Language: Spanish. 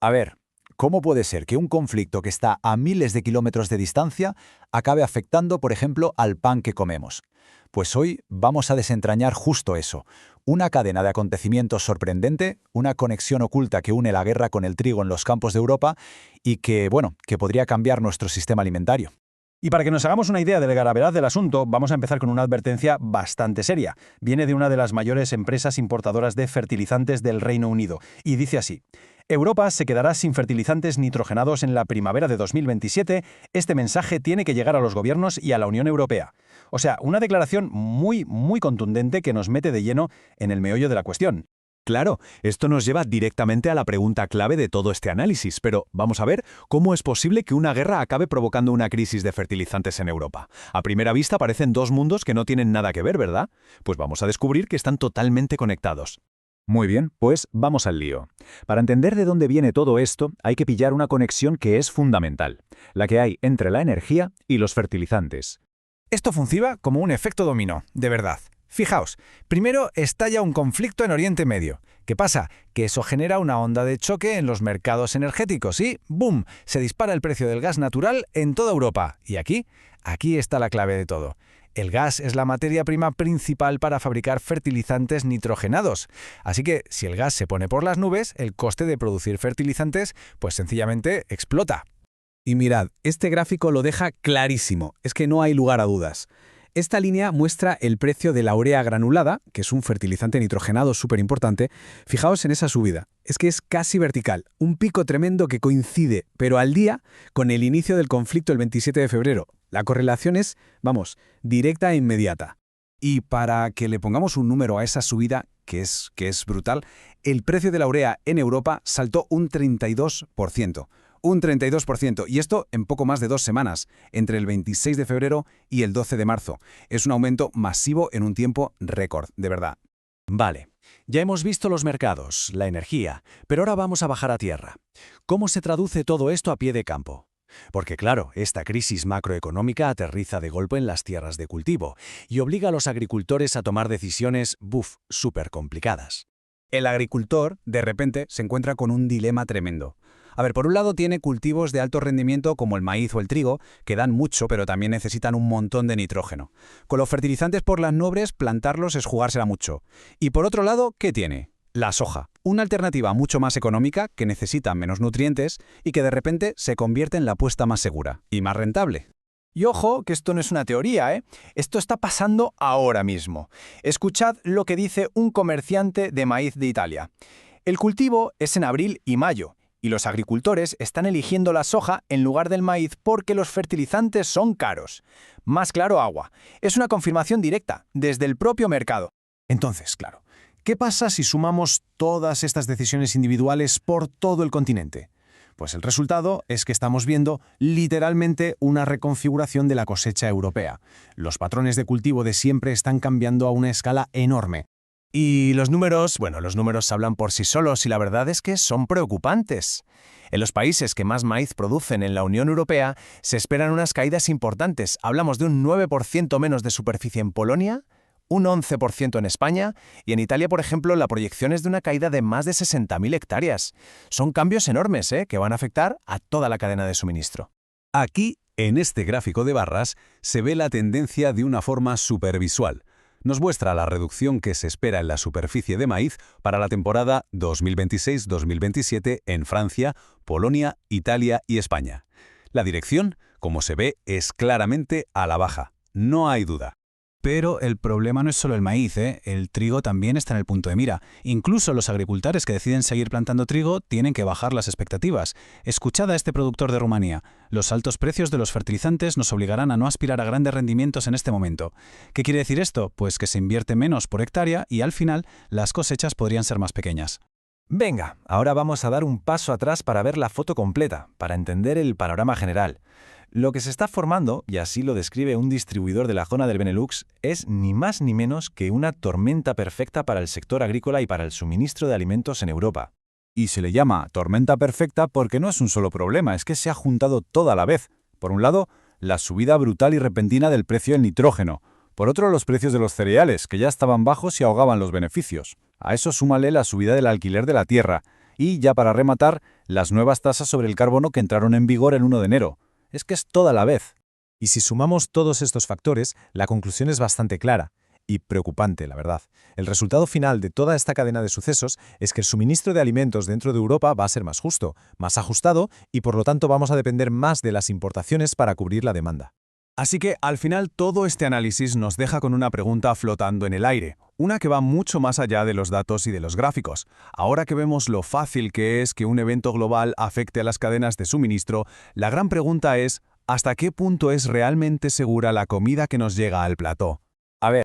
A ver, ¿cómo puede ser que un conflicto que está a miles de kilómetros de distancia acabe afectando, por ejemplo, al pan que comemos? Pues hoy vamos a desentrañar justo eso, una cadena de acontecimientos sorprendente, una conexión oculta que une la guerra con el trigo en los campos de Europa y que, bueno, que podría cambiar nuestro sistema alimentario. Y para que nos hagamos una idea de la gravedad del asunto, vamos a empezar con una advertencia bastante seria. Viene de una de las mayores empresas importadoras de fertilizantes del Reino Unido, y dice así: Europa se quedará sin fertilizantes nitrogenados en la primavera de 2027. Este mensaje tiene que llegar a los gobiernos y a la Unión Europea. O sea, una declaración muy contundente que nos mete de lleno en el meollo de la cuestión. Claro, esto nos lleva directamente a la pregunta clave de todo este análisis, pero vamos a ver cómo es posible que una guerra acabe provocando una crisis de fertilizantes en Europa. A primera vista parecen dos mundos que no tienen nada que ver, ¿verdad? Pues vamos a descubrir que están totalmente conectados. Muy bien, pues vamos al lío. Para entender de dónde viene todo esto, hay que pillar una conexión que es fundamental, la que hay entre la energía y los fertilizantes. Esto funciona como un efecto dominó, de verdad. Fijaos, primero estalla un conflicto en Oriente Medio. ¿Qué pasa? Que eso genera una onda de choque en los mercados energéticos y ¡boom!, se dispara el precio del gas natural en toda Europa. Y aquí está la clave de todo. El gas es la materia prima principal para fabricar fertilizantes nitrogenados. Así que si el gas se pone por las nubes, el coste de producir fertilizantes pues sencillamente explota. Y mirad, este gráfico lo deja clarísimo, es que no hay lugar a dudas. Esta línea muestra el precio de la urea granulada, que es un fertilizante nitrogenado súper importante. Fijaos en esa subida. Es que es casi vertical, un pico tremendo que coincide, pero al día, con el inicio del conflicto el 27 de febrero. La correlación es, vamos, directa e inmediata. Y para que le pongamos un número a esa subida, que es brutal, el precio de la urea en Europa saltó un 32%. Un 32%, y esto en poco más de 2 semanas, entre el 26 de febrero y el 12 de marzo. Es un aumento masivo en un tiempo récord, de verdad. Vale, ya hemos visto los mercados, la energía, pero ahora vamos a bajar a tierra. ¿Cómo se traduce todo esto a pie de campo? Porque claro, esta crisis macroeconómica aterriza de golpe en las tierras de cultivo y obliga a los agricultores a tomar decisiones, súper complicadas. El agricultor, de repente, se encuentra con un dilema tremendo. A ver, por un lado tiene cultivos de alto rendimiento como el maíz o el trigo, que dan mucho, pero también necesitan un montón de nitrógeno. Con los fertilizantes por las nubes, plantarlos es jugársela mucho. Y por otro lado, ¿qué tiene? La soja, una alternativa mucho más económica, que necesita menos nutrientes y que de repente se convierte en la apuesta más segura y más rentable. Y ojo, que esto no es una teoría, ¿eh? Esto está pasando ahora mismo. Escuchad lo que dice un comerciante de maíz de Italia. El cultivo es en abril y mayo, y los agricultores están eligiendo la soja en lugar del maíz porque los fertilizantes son caros. Más claro, agua. Es una confirmación directa, desde el propio mercado. Entonces, claro, ¿qué pasa si sumamos todas estas decisiones individuales por todo el continente? Pues el resultado es que estamos viendo literalmente una reconfiguración de la cosecha europea. Los patrones de cultivo de siempre están cambiando a una escala enorme. Y los números hablan por sí solos y la verdad es que son preocupantes. En los países que más maíz producen en la Unión Europea se esperan unas caídas importantes. Hablamos de un 9% menos de superficie en Polonia, un 11% en España y en Italia, por ejemplo, la proyección es de una caída de más de 60.000 hectáreas. Son cambios enormes, que van a afectar a toda la cadena de suministro. Aquí, en este gráfico de barras, se ve la tendencia de una forma supervisual. Nos muestra la reducción que se espera en la superficie de maíz para la temporada 2026-2027 en Francia, Polonia, Italia y España. La dirección, como se ve, es claramente a la baja. No hay duda. Pero el problema no es solo el maíz, el trigo también está en el punto de mira. Incluso los agricultores que deciden seguir plantando trigo tienen que bajar las expectativas. Escuchad a este productor de Rumanía. Los altos precios de los fertilizantes nos obligarán a no aspirar a grandes rendimientos en este momento. ¿Qué quiere decir esto? Pues que se invierte menos por hectárea y al final las cosechas podrían ser más pequeñas. Venga, ahora vamos a dar un paso atrás para ver la foto completa, para entender el panorama general. Lo que se está formando, y así lo describe un distribuidor de la zona del Benelux, es ni más ni menos que una tormenta perfecta para el sector agrícola y para el suministro de alimentos en Europa. Y se le llama tormenta perfecta porque no es un solo problema, es que se ha juntado toda a la vez. Por un lado, la subida brutal y repentina del precio del nitrógeno. Por otro, los precios de los cereales, que ya estaban bajos y ahogaban los beneficios. A eso súmale la subida del alquiler de la tierra. Y ya para rematar, las nuevas tasas sobre el carbono que entraron en vigor el 1 de enero. Es que es toda la vez. Y si sumamos todos estos factores, la conclusión es bastante clara y preocupante, la verdad. El resultado final de toda esta cadena de sucesos es que el suministro de alimentos dentro de Europa va a ser más justo, más ajustado y por lo tanto vamos a depender más de las importaciones para cubrir la demanda. Así que, al final, todo este análisis nos deja con una pregunta flotando en el aire, una que va mucho más allá de los datos y de los gráficos. Ahora que vemos lo fácil que es que un evento global afecte a las cadenas de suministro, la gran pregunta es, ¿hasta qué punto es realmente segura la comida que nos llega al plató? A ver,